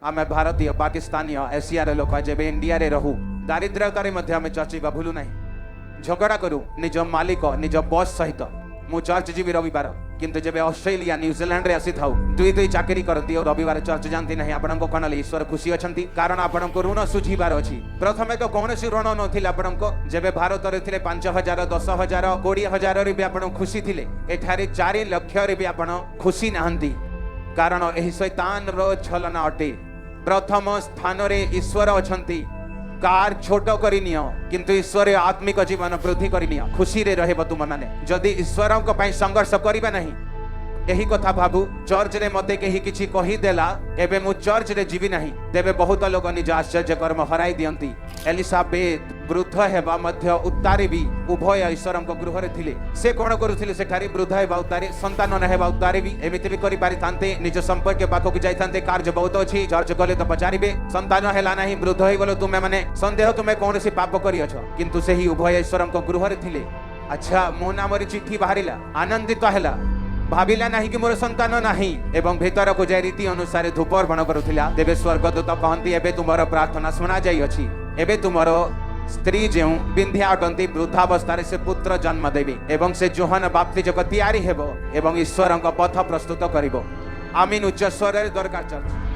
आम भारतीय पाकिस्तानी एशियार लोक जब इंडिया रे रहू दारिद्र्यतार आम चर्चिबा भूलु ना झगड़ा करू निज मालिक निज बॉस सहित मु चर्च जीवी रविवार किंतु जब ऑस्ट्रेलिया न्यूजीलैंड रे आसी थाउ दुई दुई चाकरी करती और रविवार चर्च जानती नहीं आपण को कनले ईश्वर खुशी अछंती कारण आपण को ऋण सुझीबार अछि प्रथमे तो कौनसी ऋण नथिला आपण को जेबे भारत रे थिले 5000 10000 20000 रे भी आपण खुशी थिले एठारे 4 लाख रे भी आपण खुशी नाहंती कारण एही शैतान रो छलना अटे प्रथम स्थान रे ईश्वर अछंती कार छोट करी नियो किंतु ईश्वर आत्मिक जीवन वृद्धि करी नियो खुशी रे रहबो तुम माने जदि ईश्वर को पई संघर्ष करिबा नहीं यही कथा भाबू चर्च रे मते केही किछि कहि देला एबे मु चर्च रे जीवी नहीं तेबे बहुत लोग निज आश्चर्य कर्म हराई दियंती एलिसाबेथ वृद्ध हेबा मध्य उतारे भी उभय ईश्वर को गृह रे थिले से कोन करूथिले सेठारी वृद्ध हेबा उतारे संतान न हेबा उतारे भी एमिति भी करि पारि थांते निज संपर्क पाखो कि जाई थांते कार्य बहुत अछि चर्च गले तो पचारिबे संतान हेला नहीं वृद्ध होई गलो तुमे माने संदेह तुमे कोन से पाप करि अछ किंतु सेही उभय ईश्वर को गृह रे थिले अच्छा मो नामरी चिट्ठी बाहरिला आनंदित हेला भाविला नहीं कि मोर संतान नहीं एवं भीतर को जाय रीति अनुसार धूप अर्पण करुथिला तेबे स्वर्गदूत कहंती एबे तुमरो प्रार्थना सुना जाई अछि एबे तुमरो स्त्री जेउ बिंध्या अटंती वृद्धावस्था से पुत्र जन्म देबी एवं से जोहन बाप्तिजक तैयारी हेबो एवं ईश्वर पथ प्रस्तुत करिबो आमीन उच्च स्वर रे दरकार चर्च।